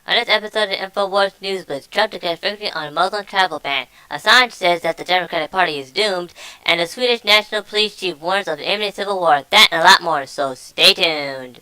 On this episode of Infowars News Blitz, Trump declares victory on Muslim travel ban. Assange says that the Democratic Party is doomed, and the Swedish National Police Chief warns of an imminent civil war. That and a lot more, so stay tuned.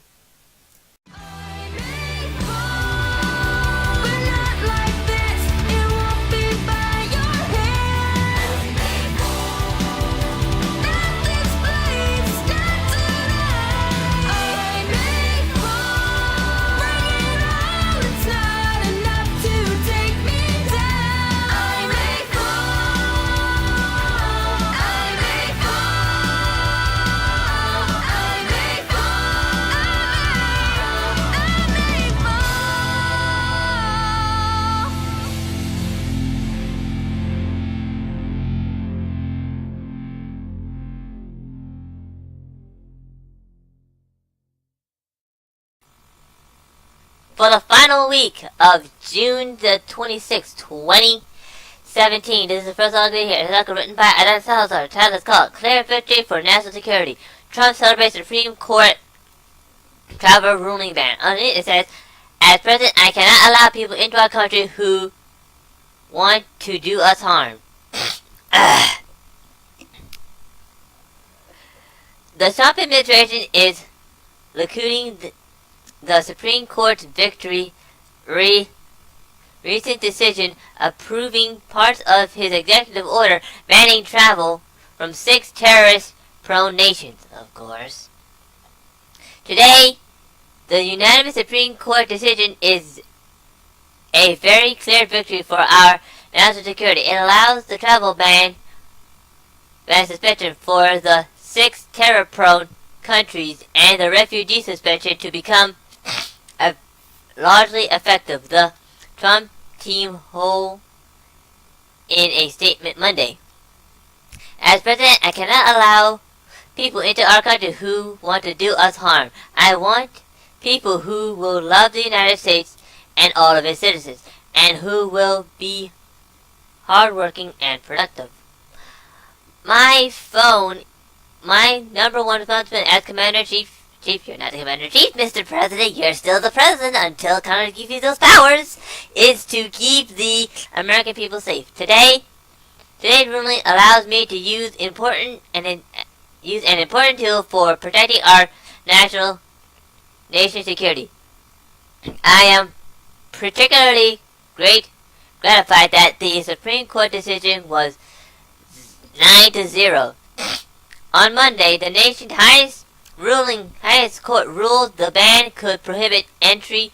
For the final week of June the 26th, 2017, this is the first article here. It's an article written by Adam Salazar. The title is called Clear Victory for National Security. Trump celebrates Supreme Court travel ruling ban. Underneath it says, as president, I cannot allow people into our country who want to do us harm. The Trump administration is lauding the Supreme Court's victory recent decision approving parts of his executive order banning travel from 6 terrorist-prone nations, of course. Today, the unanimous Supreme Court decision is a very clear victory for our national security. It allows the travel ban suspension for the 6 terror-prone countries and the refugee suspension to become largely effective, the Trump team hold in a statement Monday. As president, I cannot allow people into our country who want to do us harm. I want people who will love the United States and all of its citizens, and who will be hardworking and productive. My number one responsibility as Commander-in-Chief, you're not the Commander-in-Chief, Mr. President, you're still the President until Congress gives you those powers, is to keep the American people safe. Today's ruling allows me to use an important tool for protecting our nation security. I am particularly gratified that the Supreme Court decision was 9-0. On Monday, the nation's highest court ruled the ban could prohibit entry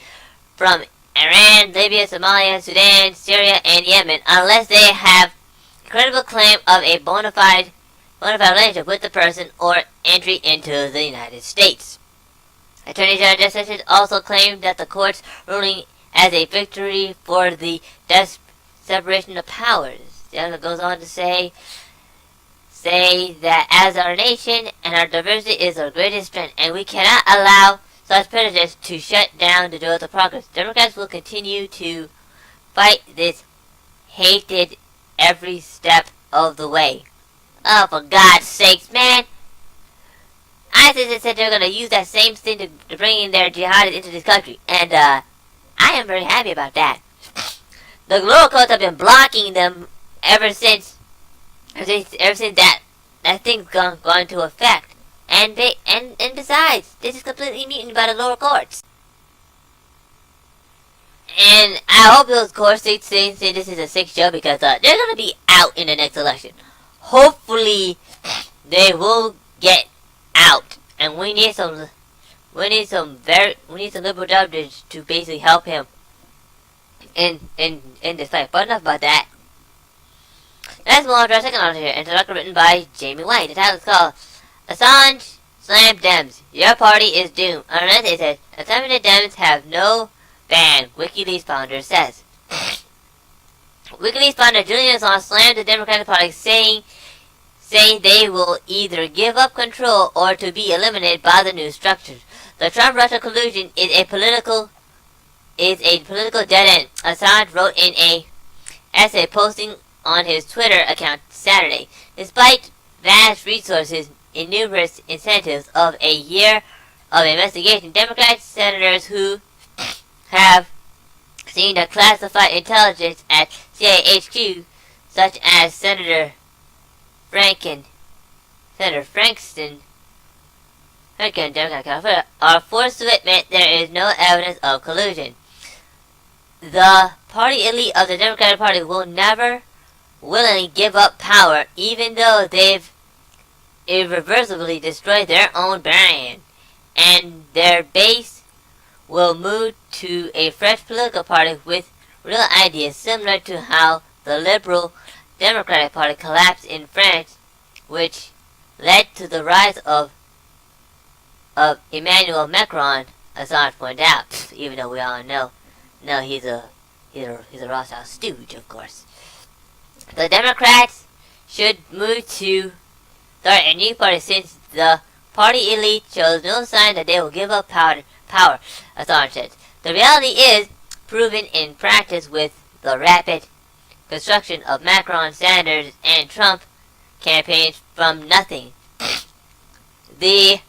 from Iran, Libya, Somalia, Sudan, Syria, and Yemen unless they have a credible claim of a bona fide relationship with the person or entry into the United States. Attorney General Jeff Sessions also claimed that the court's ruling as a victory for the separation of powers. The other goes on to say that as our nation and our diversity is our greatest strength, and we cannot allow such prejudice to shut down the door to progress. Democrats will continue to fight this hated every step of the way. Oh, for God's sakes, man! ISIS said they're going to use that same thing to bring in their jihadists into this country, and I am very happy about that. The lower courts have been blocking them ever since that thing's gone into effect. And besides, this is completely muted by the lower courts. And I hope those courts say this is a sick show, because they're gonna be out in the next election. Hopefully, they will get out, and we need some liberal judges to basically help him in this fight. But enough about that. Let's move on to our second article here, and it's an article written by Jamie White. The title is called Assange Slam Dems. Your party is doomed. Underneath it says, Assange Dems have no ban, WikiLeaks founder says. WikiLeaks founder Julian Assange slammed the Democratic Party, saying they will either give up control or to be eliminated by the new structure. The Trump-Russia collusion is a political dead end, Assange wrote in a essay posting on his Twitter account Saturday. Despite vast resources and numerous incentives of a year of investigation, Democratic senators who have seeing the classified intelligence at CIA HQ, such as Senator Frankston, Democrat California, are forced to admit there is no evidence of collusion. The party elite of the Democratic Party will never willingly give up power, even though they've irreversibly destroyed their own brand, and their base will move to a fresh political party with real ideas, similar to how the Liberal Democratic Party collapsed in France, which led to the rise of Emmanuel Macron, Assange pointed out, even though we all know he's a Rothschild stooge, of course. The Democrats should move to start a new party, since the party elite shows no sign that they will give up power, Assange said. The reality is proven in practice with the rapid construction of Macron, Sanders, and Trump campaigns from nothing. The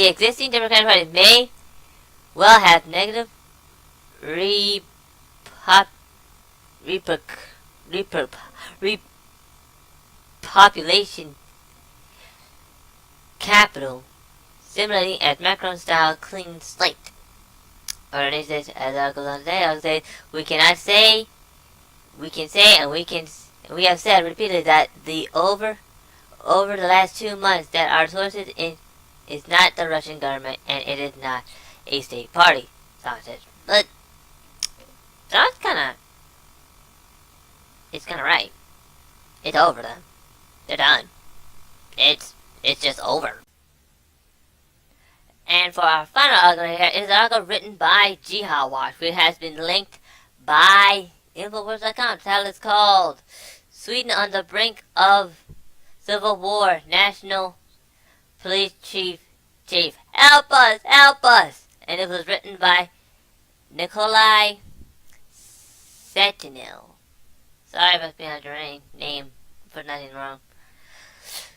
existing Democratic Party may well have negative repopulation capital, similarly as Macron-style clean slate. Underneath this, as I goes on to say, I'll say we cannot say, we can say, and we have said repeatedly that over the last 2 months that our sources is not the Russian government and it is not a state party. Assange says, but that's it's kinda right. It's over then. They're done. It's just over. And for our final article here is an article written by Jihad Watch, which has been linked by Infowars.com. The title is called Sweden on the Brink of Civil War. National Police Chief, help us! And it was written by Nikolai Setinil. Sorry if I pronounced your name, for nothing wrong.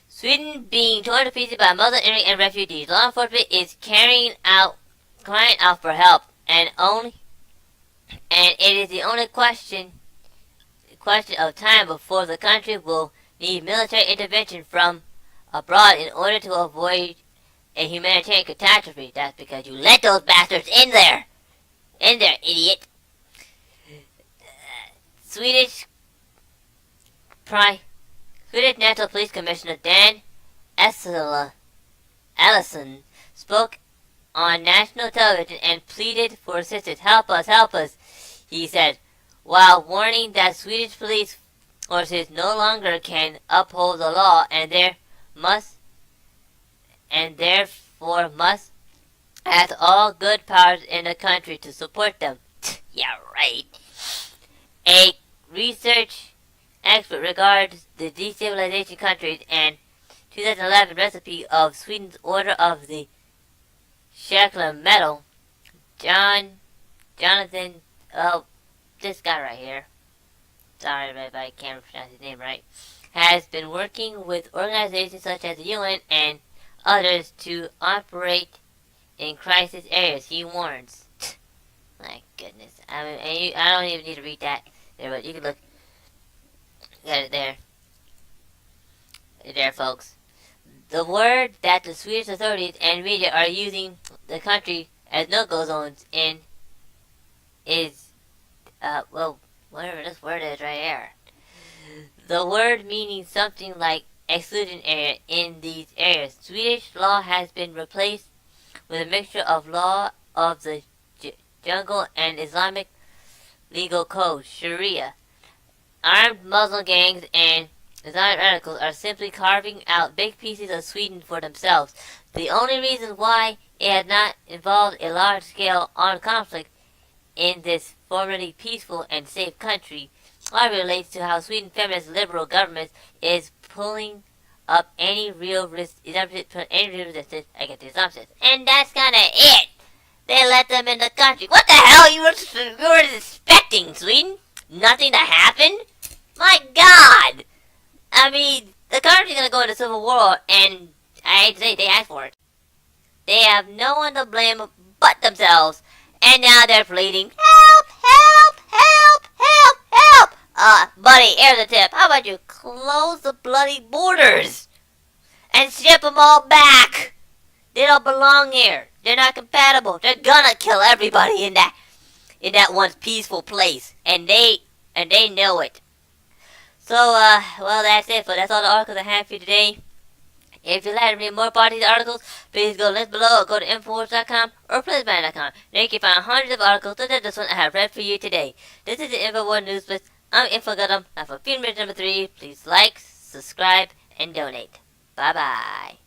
Sweden being torn to pieces by Muslim immigrants and refugees. Law enforcement is crying out for help, and it is the only question of time before the country will need military intervention from abroad in order to avoid a humanitarian catastrophe. That's because you let those bastards in there, idiot. Swedish National Police Commissioner Dan Ellison spoke on national television and pleaded for assistance. Help us, he said, while warning that Swedish police forces no longer can uphold the law and therefore must ask all good powers in the country to support them. Yeah, right. A research expert regards the destabilization countries and 2011 recipe of Sweden's Order of the Shackler Medal, Jonathan, this guy right here, sorry if I can't pronounce his name right, has been working with organizations such as the UN and others to operate in crisis areas, he warns. My goodness. I mean, I don't even need to read that there, but you can look at it there. There, folks. The word that the Swedish authorities and media are using the country as no-go zones in is, well, whatever this word is right here. The word meaning something like exclusion area in these areas. Swedish law has been replaced with a mixture of law of the jungle and Islamic legal code, Sharia. Armed Muslim gangs and Islamic radicals are simply carving out big pieces of Sweden for themselves. The only reason why it has not involved a large-scale armed conflict in this formerly peaceful and safe country relates to how Sweden feminist liberal government is pulling up any real resistance against the assumptions. And that's kinda it. They let them in the country. What the hell you were expecting, Sweden? Nothing to happen? My God! I mean, the country's gonna go into civil war, and I hate to say they asked for it. They have no one to blame but themselves. And now they're pleading, help, help, help, help, help. Buddy, here's a tip. How about you close the bloody borders and ship them all back? They don't belong here. They're not compatible. They're gonna kill everybody in that one peaceful place, and they know it. So, well, that's it. But that's all the articles I have for you today. If you'd like to read more about these articles, please go to the link below or go to Infowars.com or PlaceBand.com. There you can find hundreds of articles such as this one I have read for you today. This is the Infowars News Blitz. I'm Infowars. Now for Minute number 3, please like, subscribe, and donate. Bye-bye.